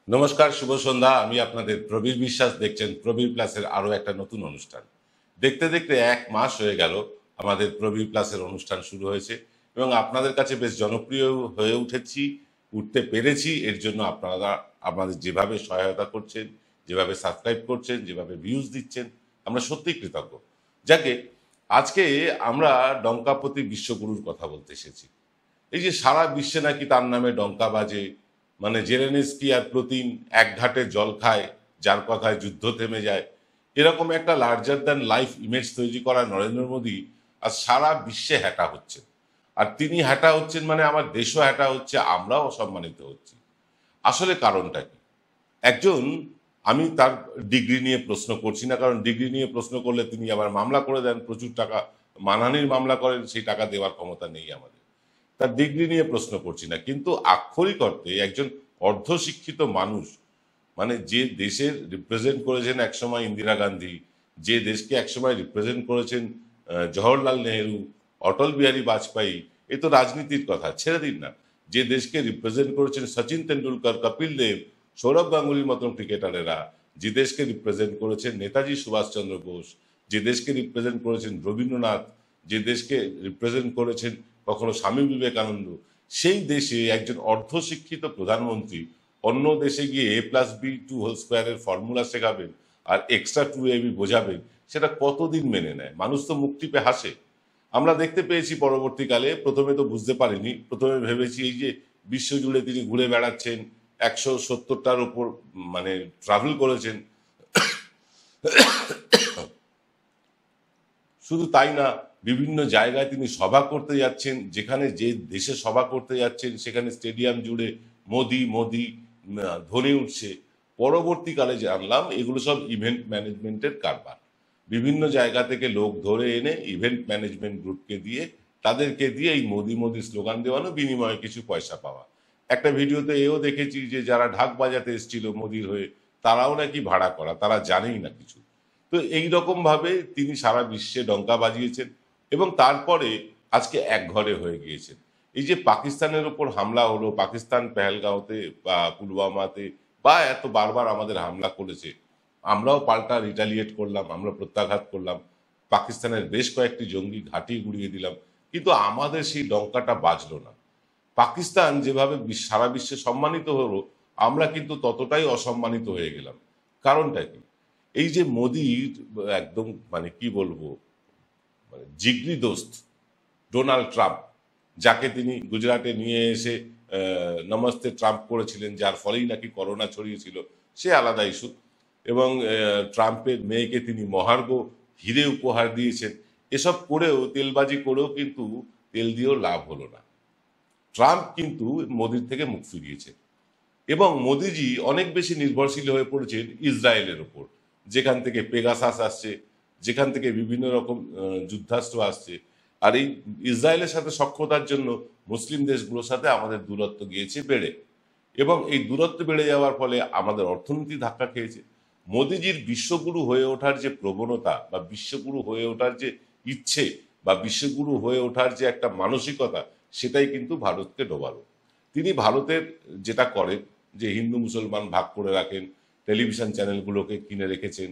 নমস্কার, শুভ সন্ধ্যা। আমি আপনাদের প্রবীর বিশ্বাস। দেখছেন প্রবীর প্লাসের আরো একটা নতুন অনুষ্ঠান। দেখতে দেখতে 1 মাস হয়ে গেল আমাদের প্রবীর প্লাসের অনুষ্ঠান শুরু হয়েছে এবং আপনাদের কাছে বেশ জনপ্রিয় হয়ে উঠতে পেরেছি। এর জন্য আপনারা আমাদের যেভাবে সহায়তা করছেন, যেভাবে সাবস্ক্রাইব করছেন, যেভাবে ভিউজ দিচ্ছেন, আমরা সত্যিই কৃতজ্ঞ। যাকে আজকে আমরা ডঙ্কাপতি বিশ্বগুরুর কথা বলতে এসেছি। এই যে সারা বিশ্বে নাকি তার নামে ডঙ্কা বাজে, মানে জেলেনস্কি আর পুতিন এক ঘাটে জল খায়, যার কথায় যুদ্ধ থেমে যায়, এরকম একটা লার্জার দ্যান লাইফ ইমেজ তৈরি করা নরেন্দ্র মোদী আর সারা বিশ্বে হ্যাটা হচ্ছেন। আর তিনি হ্যাটা হচ্ছেন মানে আমার দেশও হ্যাটা হচ্ছে, আমরাও অসম্মানিত হচ্ছি। আসলে কারণটা কি? একজন, আমি তার ডিগ্রি নিয়ে প্রশ্ন করছি না, কারণ ডিগ্রি নিয়ে প্রশ্ন করলে তিনি আবার মামলা করে দেন, প্রচুর টাকা মানহানির মামলা করেন, সেই টাকা দেওয়ার ক্ষমতা নেই আমাদের। তার ডিগ্রি নিয়ে প্রশ্ন করছি না, কিন্তু আক্ষরিক অর্থে একজন অর্ধশিক্ষিত মানুষ, মানে যে দেশের রিপ্রেজেন্ট করেছেন একসময় ইন্দিরা গান্ধী, যে দেশকে একসময় রিপ্রেজেন্ট করেছেন জওহরলাল নেহেরু, অটল বিহারী বাজপেয়ী, এ তো রাজনীতির কথা ছেড়ে দিন না, যে দেশকে রিপ্রেজেন্ট করেছেন সচিন তেন্ডুলকর, কপিল দেব, সৌরভ গাঙ্গুলির মতন ক্রিকেটারেরা, যে দেশকে রিপ্রেজেন্ট করেছেন নেতাজি সুভাষচন্দ্র বোস, যে দেশকে রিপ্রেজেন্ট করেছেন রবীন্দ্রনাথ, যে দেশকে রিপ্রেজেন্ট করেছেন কখনো স্বামী বিবেকানন্দ, সেই দেশে একজন অর্ধশিক্ষিত প্রধানমন্ত্রী অন্য দেশে গিয়ে a+b² ফর্মুলা শেখাবেন আর এক্সট্রা 2ab বোঝাবেন, সেটা কতদিন মেনে নেয়? মানুষ তো মুখ টিপে হাসে। আমরা দেখতে পেয়েছি পরবর্তীকালে, প্রথমে তো বুঝতে পারিনি, প্রথমে ভেবেছি এই যে বিশ্বজুড়ে তিনি ঘুরে বেড়াচ্ছেন, 170টার উপর মানে ট্রাভেল করেছেন। শুধু তাই না, বিভিন্ন জায়গায় তিনি সভা করতে যাচ্ছেন, যেখানে যে দেশে সভা করতে যাচ্ছেন সেখানে স্টেডিয়াম জুড়ে মোদি মোদি ধ্বনি উঠছে। পরবর্তীকালে জানলাম এগুলো সব ইভেন্ট ম্যানেজমেন্টের কারবার। বিভিন্ন জায়গা থেকে লোক ধরে এনে ইভেন্ট ম্যানেজমেন্ট গ্রুপকে দিয়ে, তাদেরকে দিয়ে এই মোদি মোদি স্লোগান দেওয়ানো, বিনিময়ে কিছু পয়সা পাওয়া। একটা ভিডিওতে এও দেখেছি যে যারা ঢাক বাজাতে এসেছিল মোদির হয়ে, তারাও নাকি ভাড়া করা, তারা জানেই না কিছু। তো এই রকম ভাবে তিনি সারা বিশ্বে ডঙ্কা বাজিয়েছেন এবং তারপরে আজকে একঘরে হয়ে গিয়েছেন। এই যে পাকিস্তানের উপর হামলা হলো, পাকিস্তান পেহেলগাঁওতে বা পুলওয়ামাতে বা এত বারবার আমাদের হামলা করেছে, আমরাও পাল্টা রিটালিয়েট করলাম, আমরা প্রত্যাঘাত করলাম, পাকিস্তানের বেশ কয়েকটি জঙ্গি ঘাঁটি গুড়িয়ে দিলাম, কিন্তু আমাদের সেই ডঙ্কাটা বাজলো না। পাকিস্তান যেভাবে সারা বিশ্বে সম্মানিত হলো, আমরা কিন্তু ততটাই অসম্মানিত হয়ে গেলাম। কারণটা কি? এই যে মোদির একদম মানে কি বলবো, মানে জিগরি দোস্ত ডোনাল্ড ট্রাম্প, যাকে তিনি গুজরাটে নিয়ে এসে নমস্তে ট্রাম্প করেছিলেন, যার ফলেই নাকি করোনা ছড়িয়েছিল, সে আলাদা ইস্যু। এবং ট্রাম্পের মেয়েকে তিনি মহার্ঘ হিরে উপহার দিয়েছেন। এসব করেও, তেলবাজি করেও কিন্তু তেল দিয়েও লাভ হলো না। ট্রাম্প কিন্তু মোদির থেকে মুখ ফিরিয়েছে এবং মোদিজি অনেক বেশি নির্ভরশীল হয়ে পড়েছেন ইসরায়েলের ওপর, যেখান থেকে পেগাসাস আসছে, যেখান থেকে বিভিন্ন রকম যুদ্ধাস্ত্র আসছে। আর এই ইসরায়েলের সাথে সখ্যতার জন্য মুসলিম দেশগুলোর সাথে আমাদের দূরত্ব গিয়েছে বেড়ে, এবং এই দূরত্ব বেড়ে যাওয়ার ফলে আমাদের অর্থনীতি ধাক্কা খেয়েছে। মোদিজির বিশ্বগুরু হয়ে ওঠার যে প্রবণতা বা বিশ্বগুরু হয়ে ওঠার যে ইচ্ছে বা বিশ্বগুরু হয়ে ওঠার যে একটা মানসিকতা, সেটাই কিন্তু ভারতকে ডোবালো। তিনি ভারতের যেটা করেন, যে হিন্দু মুসলমান ভাগ করে রাখেন, টেলিভিশন চ্যানেলগুলোকে কিনে রেখেছেন,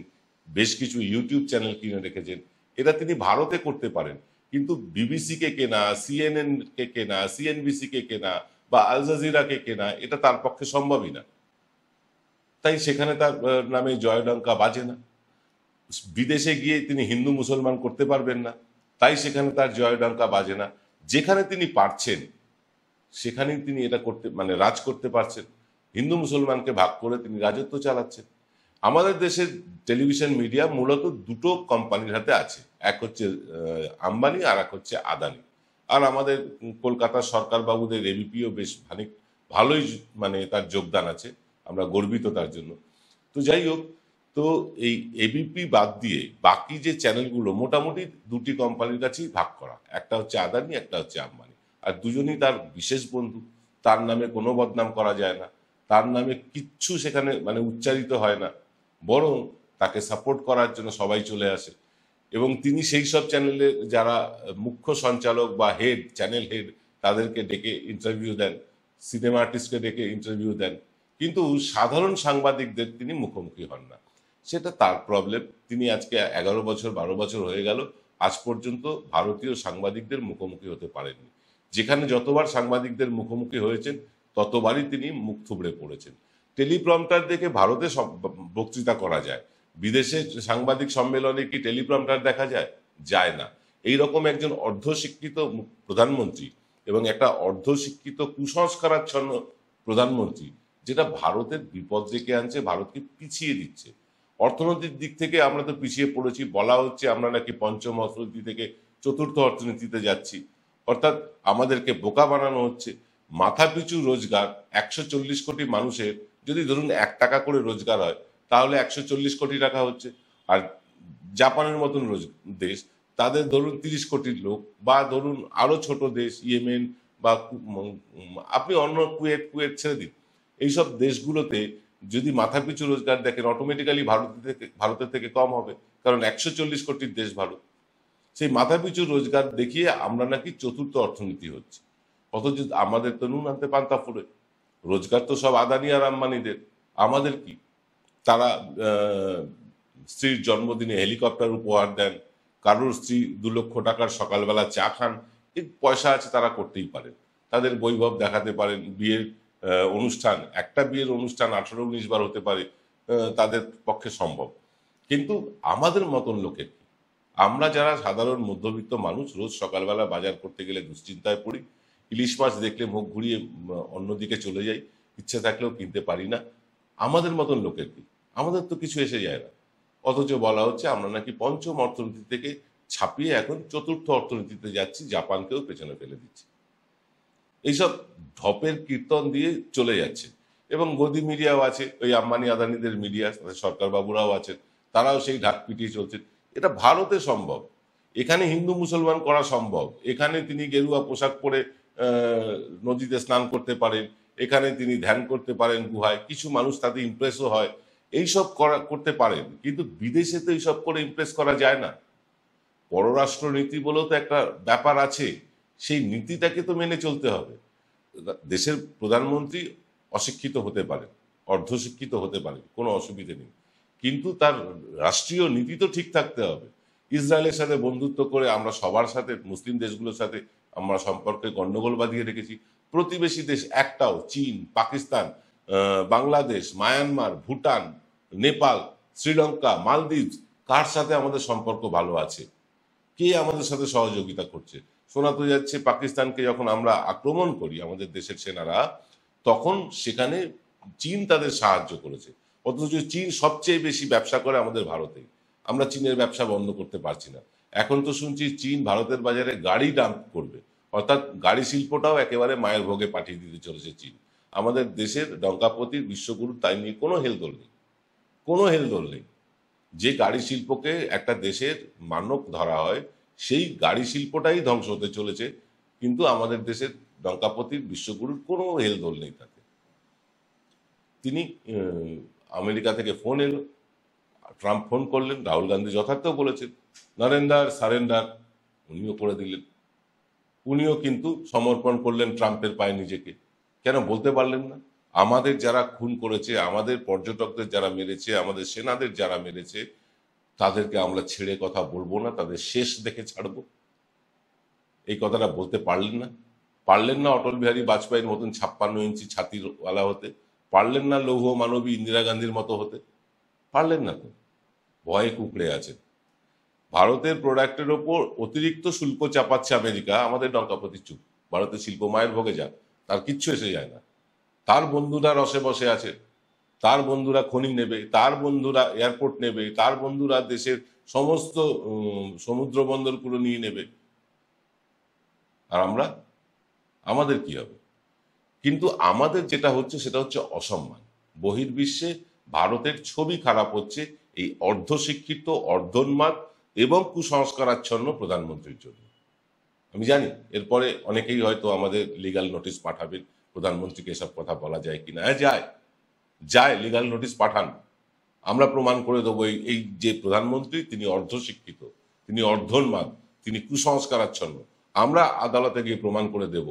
বেশ কিছু ইউটিউব চ্যানেল কিনে রেখেছেন, এটা তিনি ভারতে করতে পারেন, কিন্তু বিবিসিকে কেনা, সিএনএন কে কেনা, সিএনবিসি কে কেনা বা আল জাজিরাকে কেনা, এটা তার পক্ষে সম্ভবই না। তাই সেখানে তার নামে জয়ডঙ্কা বাজে না। বিদেশে গিয়ে তিনি হিন্দু মুসলমান করতে পারবেন না, তাই সেখানে তার জয়ডঙ্কা বাজে না। যেখানে তিনি পারছেন সেখানেই তিনি এটা করতে, মানে রাজ করতে পারছেন। হিন্দু মুসলমানকে ভাগ করে তিনি রাজত্ব চালাচ্ছেন। আমাদের দেশের টেলিভিশন মিডিয়া মূলত দুটো কোম্পানির হাতে আছে, এক হচ্ছে আম্বানি আর এক হচ্ছে আদানি। আর আমাদের কলকাতার সরকার বাবুদের এবিপিও বেশ ভালোই মানে তার যোগদান আছে, আমরা গর্বিত তার জন্য। তো যাই হোক, তো এই এবিপি বাদ দিয়ে বাকি যে চ্যানেলগুলো মোটামুটি দুটি কোম্পানির কাছেই ভাগ করা, একটা হচ্ছে আদানি, একটা হচ্ছে আম্বানি। আর দুজনই তার বিশেষ বন্ধু, তার নামে কোনো বদনাম করা যায় না, তার নামে কিচ্ছু সেখানে মানে উচ্চারিত হয় না, বরং তাকে সাপোর্ট করার জন্য সবাই চলে আসে। এবং তিনি সেই সব চ্যানেলে যারা মুখ্য সঞ্চালক বা হেড, চ্যানেল হেড, তাদেরকে ডেকে ইন্টারভিউ দেন, সিনেমা আর্টিস্টকে ডেকে ইন্টারভিউ দেন। কিন্তু সাধারণ সাংবাদিকদের তিনি মুখোমুখি হন না। সেটা তার প্রবলেম। তিনি আজকে 11 বছর 12 বছর হয়ে গেল আজ পর্যন্ত ভারতীয় সাংবাদিকদের মুখোমুখি হতে পারেননি। যেখানে যতবার সাংবাদিকদের মুখোমুখি হয়েছেন ততবারই তিনি মুখ থুবড়ে পড়েছেন। টেলিপ্রম্পটার দেখে ভারতে সব বক্তৃতা করা যায়, বিদেশে সাংবাদিক সম্মেলনে কি টেলিপ্রম্পটার দেখা যায়? যায় না। এই রকম একজন অর্ধশিক্ষিত প্রধানমন্ত্রী এবং একটা অর্ধশিক্ষিত কুসংস্কারাচ্ছন্ন প্রধানমন্ত্রী, যেটা ভারতের বিপদ ডেকে আনছে, ভারতকে পিছিয়ে দিচ্ছে। অর্থনৈতিক দিক থেকে আমরা তো পিছিয়ে পড়েছি, বলা হচ্ছে আমরা নাকি পঞ্চম অর্থনীতি থেকে চতুর্থ অর্থনীতিতে যাচ্ছি। অর্থাৎ আমাদেরকে বোকা বানানো হচ্ছে। মাথাপিছু রোজগার 140 কোটি মানুষের যদি ধরুন 1 টাকা করে রোজগার হয়, তাহলে 140 কোটি টাকা হচ্ছে। আর জাপানের মতন দেশ, তাদের ধরুন 30 কোটির লোক, বা ধরুন আরো ছোট দেশ ইয়েমেন বা আপনি অন্য কুয়েত কুয়েত ছেড়ে দিন, এইসব দেশগুলোতে যদি মাথাপিছু রোজগার দেখেন অটোমেটিক্যালি ভারতের থেকে কম হবে, কারণ 140 কোটির দেশ ভারত। সেই মাথাপিছু রোজগার দেখিয়ে আমরা নাকি চতুর্থ অর্থনীতি হচ্ছে, অথচ আমাদের তো নুন আনতে পান্তা ফুরে। রোজগার তো সব আদানি আর আম্বানিদের, আমাদের কি? তারা স্ত্রীর জন্মদিনে হেলিকপ্টার উপহার দেন, কারোর স্ত্রী 2 লক্ষ টাকার সকালবেলা চা খান। এই পয়সা আছে, তারা করতেই পারেন, তাদের বৈভব দেখাতে পারেন। বিয়ের অনুষ্ঠান, একটা বিয়ের অনুষ্ঠান 18-19 বার হতে পারে, তাদের পক্ষে সম্ভব। কিন্তু আমাদের মতন লোকের কি? আমরা যারা সাধারণ মধ্যবিত্ত মানুষ, রোজ সকালবেলা বাজার করতে গেলে দুশ্চিন্তায় পড়ি, ইলিশ মাছ দেখলে মুখ ঘুরিয়ে অন্যদিকে চলে যাই, ইচ্ছে থাকলেও কিনতে পারি না। আমাদের মতন লোকের কি? আমাদের তো কিছু এসে যায় না, অথচ বলা হচ্ছে আমরা নাকি পঞ্চম অর্থনীতি থেকে ছাপিয়ে এখন চতুর্থ অর্থনীতিতে যাচ্ছি, জাপানকেও পেছনে ফেলে দিচ্ছি। এইসব ঢপের কীর্তন দিয়ে চলে যাচ্ছে। এবং গদি মিডিয়াও আছে, ওই আম্বানি আদানিদের মিডিয়া, সরকার বাবুরাও আছেন, তারাও সেই ঢাক পিটিয়ে চলছেন। এটা ভারতে সম্ভব, এখানে হিন্দু মুসলমান করা সম্ভব। এখানে তিনি গেরুয়া পোশাক পরে নদীতে স্নান করতে পারেন, এখানে তিনি ধ্যান করতে পারেন গুহায়, কিছু মানুষ তাতে ইমপ্রেসও হয়, এইসব করতে পারেন। কিন্তু বিদেশে তো এইসব করে ইমপ্রেস করা যায় না। পররাষ্ট্র নীতি বলেও তো একটা ব্যাপার আছে, সেই নীতিটাকে তো মেনে চলতে হবে। দেশের প্রধানমন্ত্রী অশিক্ষিত হতে পারেন, অর্ধশিক্ষিত হতে পারেন, কোনো অসুবিধে নেই, কিন্তু তার রাষ্ট্রীয় নীতি তো ঠিক থাকতে হবে। ইসরায়েলের সাথে বন্ধুত্ব করে আমরা সবার সাথে, মুসলিম দেশগুলোর সাথে আমরা সম্পর্কে গন্ডগোল বাঁধিয়ে রেখেছি। প্রতিবেশী দেশ একটাও, চীন, পাকিস্তান, বাংলাদেশ, মায়ানমার, ভুটান, নেপাল, শ্রীলঙ্কা, মালদ্বীপ, কার সাথে আমাদের সম্পর্ক ভালো আছে? কে আমাদের সাথে সহযোগিতা করছে? শোনা তো যাচ্ছে পাকিস্তানকে যখন আমরা আক্রমণ করি আমাদের দেশের সেনারা, তখন সেখানে চীন তাদের সাহায্য করেছে, অথচ চীন সবচেয়ে বেশি ব্যবসা করে আমাদের ভারতে। আমরা চীনের ব্যবসা বন্ধ করতে পারছি না। এখন তো শুনছি চীন ভারতের বাজারে গাড়ি ডাম্প করবে, অর্থাৎ গাড়ি শিল্পটাও একেবারে মায়ের ভোগে পাঠিয়ে দিতে চলেছে চীন। আমাদের দেশের ডঙ্কাপতির বিশ্বগুরু তাই নিয়ে কোনো হেলদোল নেই, কোনো হেলদোল নেই। যে গাড়ি শিল্পকে একটা দেশের মানক ধরা হয়, সেই গাড়ি শিল্পটাই ধ্বংস হতে চলেছে, কিন্তু আমাদের দেশের ডঙ্কাপতির বিশ্বগুরুর কোনো হেলদোল নেই তাতে। তিনি আমেরিকা থেকে ফোন এলো, ট্রাম্প ফোন করলেন, রাহুল গান্ধী যথার্থ বলেছেন নারেন্দার সারেন্ডার, উনিও করে দিলেন। উনিও কিন্তু সমর্পণ করলেন ট্রাম্পের পায়ে নিজেকে। কেন বলতে পারলেন না? আমাদের যারা খুন করেছে, আমাদের পর্যটকদের যারা মেরেছে, আমাদের সেনাদের যারা মেরেছে, তাদেরকে আমরা ছেড়ে কথা বলবো না, তাদের শেষ দেখে ছাড়বো, এই কথাটা বলতে পারলেন না? পারলেন না অটল বিহারী বাজপেয়ীর মতন 56 ইঞ্চি ছাতিওয়ালা হতে? পারলেন না লৌহ মানবী ইন্দিরা গান্ধীর মতো হতে? পারলেন না তো, ভয়ে কুঁকড়ে আছেন। ভারতের প্রোডাক্টের ওপর অতিরিক্ত শুল্ক চাপাচ্ছে আমেরিকা, আমাদের ডঙ্কাপতি চুপ, ভারতের শিল্প মায়ের ভোগে যাক, তার কিচ্ছু এসে যায় না। তার বন্ধুরা রসে বসে আছে, তার বন্ধুরা খনি নেবে, তার বন্ধুরা এয়ারপোর্ট নেবে, তার বন্ধুরা দেশের সমস্ত সমুদ্র বন্দরগুলো নিয়ে নেবে, আর আমরা, আমাদের কি হবে? কিন্তু আমাদের যেটা হচ্ছে সেটা হচ্ছে অসম্মান। বহির্বিশ্বে ভারতের ছবি খারাপ হচ্ছে এই অর্ধশিক্ষিত, অর্ধোন্মাদ এবং কুসংস্কারাচ্ছন্ন প্রধানমন্ত্রীর জন্য। আমি জানি এরপরে অনেকেই হয়তো আমাদের লিগাল নোটিশ পাঠাবেন, প্রধানমন্ত্রীকে এসব কথা বলা যায় কিনা। হ্যাঁ যায়, যায়, লিগাল নোটিশ পাঠান, আমরা প্রমাণ করে দেবো এই যে প্রধানমন্ত্রী তিনি অর্ধশিক্ষিত, তিনি অর্ধোন্মাদ, তিনি কুসংস্কারাচ্ছন্ন, আমরা আদালতে গিয়ে প্রমাণ করে দেব।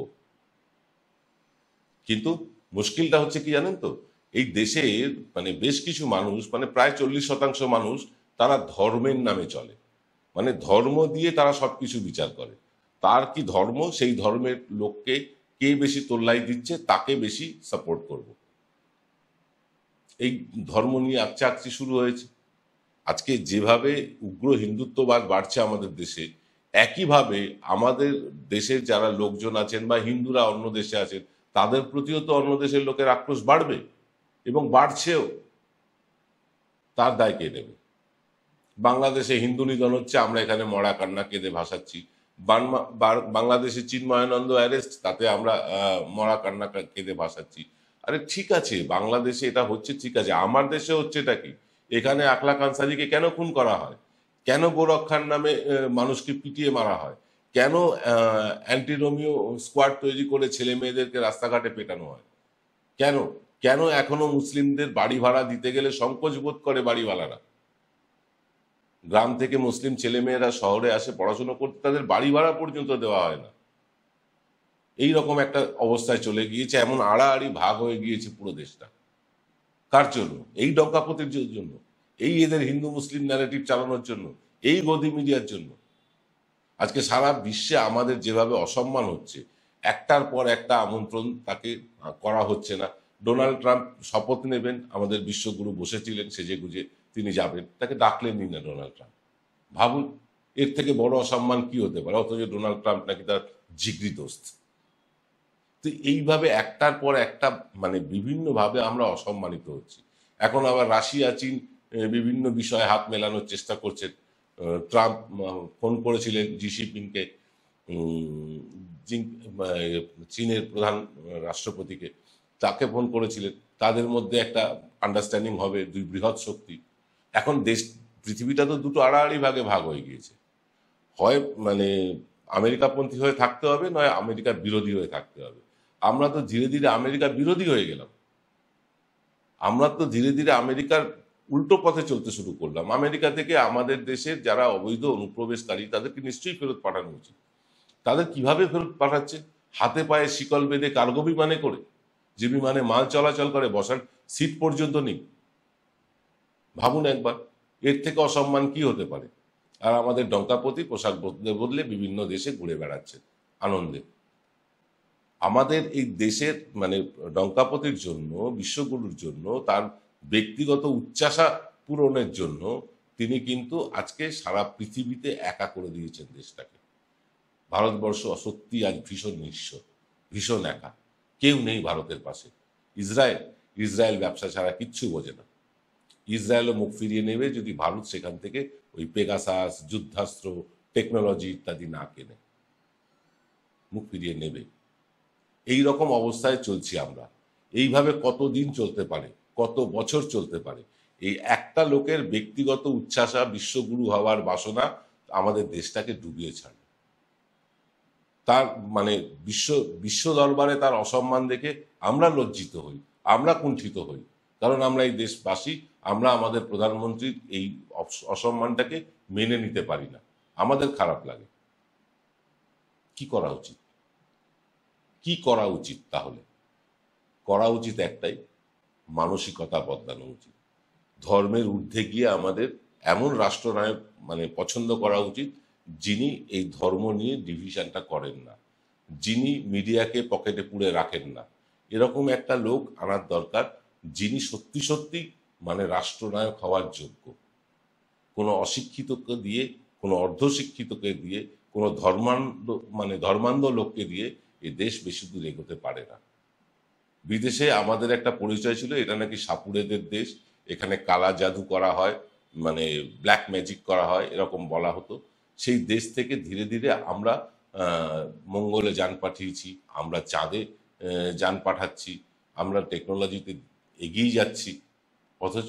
কিন্তু মুশকিলটা হচ্ছে কি জানেন তো, এই দেশের মানে বেশ কিছু মানুষ, মানে প্রায় 40% মানুষ, তারা ধর্মের নামে চলে। মানে ধর্ম দিয়ে তারা সবকিছু বিচার করে। তার কি ধর্ম, সেই ধর্মের লোককে কে বেশি তোল্লাই দিচ্ছে তাকে বেশি সাপোর্ট করব। এই ধর্ম নিয়ে আকচি শুরু হয়েছে। আজকে যেভাবে উগ্র হিন্দুত্ববাদ বাড়ছে আমাদের দেশে, একইভাবে আমাদের দেশের যারা লোকজন আছেন বা হিন্দুরা অন্য দেশে আছেন, তাদের প্রতিও তো অন্য দেশের লোকের আক্রোশ বাড়বে এবং বাড়ছেও। তার দায় কে নেবে? বাংলাদেশে হিন্দু নিধন হচ্ছে, আমরা এখানে মরা কান্না কেঁদে ভাসাচ্ছি। বাংলাদেশে চিন্ময়ানন্দ অ্যারেস্ট, তাতে আমরা মরা কান্না কেঁদে ভাসাচ্ছি। আরে ঠিক আছে, বাংলাদেশে এটা হচ্ছে, ঠিক আছে, আমার দেশে হচ্ছে এটা কি? এখানে আকলাক আনসারিকে কেন খুন করা হয়? কেন গোরক্ষার নামে মানুষকে পিটিয়ে মারা হয়? কেন অ্যান্টি রোমিও স্কোয়াড তৈরি করে ছেলে মেয়েদেরকে রাস্তাঘাটে পেটানো হয়? কেন কেন এখনো মুসলিমদের বাড়ি ভাড়া দিতে গেলে সংকোচ বোধ করে বাড়িওয়ালারা? গ্রাম থেকে মুসলিম ছেলেমেয়েরা শহরে আসে পড়াশোনা করতে, তাদের বাড়ি ভাড়া পর্যন্ত দেওয়া হয় না। এই রকম একটা অবস্থায় চলে গিয়েছে, এমন আড়াআড়ি ভাগ হয়ে গিয়েছে পুরো দেশটা। কার জন্য? এই ডঙ্কাপতির জন্য, এই এদের হিন্দু মুসলিম ন্যারেটিভ চালানোর জন্য, এই গদি মিডিয়ার জন্য। আজকে সারা বিশ্বে আমাদের যেভাবে অসম্মান হচ্ছে, একটার পর একটা আমন্ত্রণ তাকে করা হচ্ছে না। ডোনাল্ড ট্রাম্প শপথ নেবেন, আমাদের বিশ্বগুরু বসেছিলেন সেজে গুজে, তিনি যাবেন, তাকে ডাকলেনই না ডোনাল্ড ট্রাম্প। ভাবুন, এর থেকে বড় অসম্মান কি হতে পারে? অথচ ডোনাল্ড ট্রাম্প নাকি তার জিগরি দোস্ত। তো এইভাবে একটার পর একটা মানে বিভিন্নভাবে আমরা অসম্মানিত হচ্ছি। এখন আবার রাশিয়া চীন বিভিন্ন বিষয়ে হাত মেলানোর চেষ্টা করছেন। ট্রাম্প ফোন করেছিলেন জি জিনপিংকে, চীনের প্রধান রাষ্ট্রপতিকে, তাকে ফোন করেছিলেন। তাদের মধ্যে একটা আন্ডারস্ট্যান্ডিং হবে, দুই বৃহৎ শক্তি। এখন পৃথিবীটা তো দুটো আড়াআড়ি ভাগে ভাগ হয়ে গিয়েছে। হয় মানে আমেরিকাপন্থী হয়ে থাকতে হবে, নয় আমেরিকার বিরোধী হয়ে থাকতে হবে। আমরা তো ধীরে ধীরে আমেরিকার বিরোধী হয়ে গেলাম। আমরা তো ধীরে ধীরে আমেরিকার উল্টো পথে চলতে শুরু করলাম। আমেরিকা থেকে আমাদের দেশের যারা অবৈধ অনুপ্রবেশকারী, তাদেরকে নিশ্চয়ই ফেরত পাঠানো উচিত। তাদের কিভাবে ফেরত পাঠাচ্ছে? হাতে পায়ে শিকল বেঁধে কার্গো বিমানে করে, যে বিমানে মাল চলাচল করে, বসার সিট পর্যন্ত নেই। ভাবুন একবার, এর থেকে অসম্মান কি হতে পারে? আর আমাদের ডঙ্কাপতি পোশাক বদলে বদলে বিভিন্ন দেশে ঘুরে বেড়াচ্ছে আনন্দে। আমাদের এই দেশের মানে ডঙ্কাপতির জন্য, বিশ্বগুরুর জন্য, তার ব্যক্তিগত উচ্চাসা পূরণের জন্য তিনি কিন্তু আজকে সারা পৃথিবীতে একা করে দিয়েছেন দেশটাকে। ভারতবর্ষ সত্যি আজ ভীষণ নিঃস্ব, ভীষণ একা। কেউ নেই ভারতের পাশে। ইসরায়েল ব্যবসা ছাড়া কিচ্ছু বোঝে না। ইসরায়েলও মুখ ফিরিয়ে নেবে যদি ভারত সেখান থেকে ওই পেগাসাস, যুদ্ধাস্ত্র, টেকনোলজি ইত্যাদি না কেনে। মুখ ফিরিয়ে নেবে। এই রকম অবস্থায় চলছি আমরা। এইভাবে কতদিন চলতে পারে, কত বছর চলতে পারে? এই একটা লোকের ব্যক্তিগত উচ্ছ্বাসা, বিশ্বগুরু হওয়ার বাসনা আমাদের দেশটাকে ডুবিয়ে ছাড়ে। তার মানে বিশ্ব দরবারে তার অসম্মান দেখে আমরা লজ্জিত হই, আমরা কুণ্ঠিত হই। কারণ আমরা এই দেশবাসী, আমরা আমাদের প্রধানমন্ত্রীর এই অসম্মানটাকে মেনে নিতে পারি না। আমাদের খারাপ লাগে। কি করা উচিত? কি করা উচিত? তাহলে করা উচিত একটাই, মানসিকতা বদলানো উচিত। ধর্মের ঊর্ধ্বে গিয়ে আমাদের এমন রাষ্ট্রনায়ক মানে পছন্দ করা উচিত, যিনি এই ধর্ম নিয়ে ডিভিশনটা করেন না, যিনি মিডিয়াকে পকেটে পুরে রাখেন না। এরকম একটা লোক আনার দরকার, যিনি সত্যি সত্যি মানে রাষ্ট্রনায়ক হওয়ার যোগ্য। কোনো অশিক্ষিতকে দিয়ে, কোনো অর্ধশিক্ষিতকে দিয়ে, কোনো ধর্মান্ধ লোককে দিয়ে এ দেশ বেশি দূর এগোতে পারে না। বিদেশে আমাদের একটা পরিচয় ছিল, এটা নাকি সাপুড়েদের দেশ, এখানে কালা জাদু করা হয়, মানে ব্ল্যাক ম্যাজিক করা হয়, এরকম বলা হতো। সেই দেশ থেকে ধীরে ধীরে আমরা মঙ্গলে যান পাঠিয়েছি, আমরা চাঁদে যান পাঠাচ্ছি, আমরা টেকনোলজিতে এগিয়ে যাচ্ছি, অথচ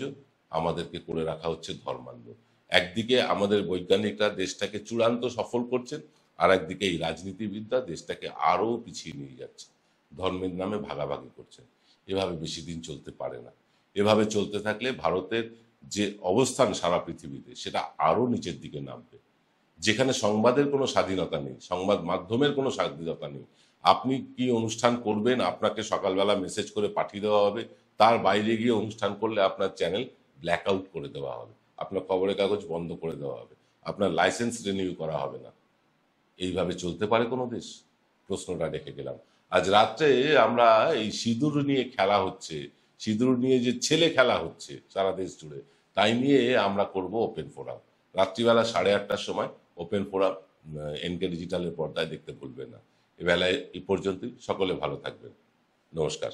আমাদেরকে করে রাখা হচ্ছে ধর্মান্ধ। একদিকে আমাদের বৈজ্ঞানিকরা দেশটাকে চূড়ান্ত সফল করছেন, আর একদিকে এই রাজনীতিবিদরা দেশটাকে আরও পিছিয়ে নিয়ে যাচ্ছে, ধর্মের নামে ভাগাভাগি করছেন। এভাবে বেশি দিন চলতে পারে না। এভাবে চলতে থাকলে ভারতের যে অবস্থান সারা পৃথিবীতে, সেটা আরও নিচের দিকে নামবে। যেখানে সংবাদের কোনো স্বাধীনতা নেই, সংবাদ মাধ্যমের কোনো স্বাধীনতা নেই, আপনি কি অনুষ্ঠান করবেন আপনাকে সকালবেলা মেসেজ করে পাঠিয়ে দেওয়া হবে, তার বাইরে গিয়ে অনুষ্ঠান করলে আপনার চ্যানেল ব্ল্যাক আউট করে দেওয়া হবে, আপনার খবরের কাগজ বন্ধ করে দেওয়া হবে, আপনার লাইসেন্স রিনিউ করা হবে না। এইভাবে চলতে পারে কোনো দেশ? প্রশ্নটা রেখে গেলাম। আজ রাত্রে আমরা এই সিঁদুর নিয়ে খেলা হচ্ছে, সিঁদুর নিয়ে যে ছেলে খেলা হচ্ছে সারা দেশ জুড়ে, তাই নিয়ে আমরা করব ওপেন ফোরাম। রাত্রিবেলা 8:30টার সময় ওপেন ফোরাম এনকে ডিজিটালের পর্দায় দেখতে ভুলবেন না। এবেলায় এই পর্যন্তই। সকলে ভালো থাকবেন। নমস্কার।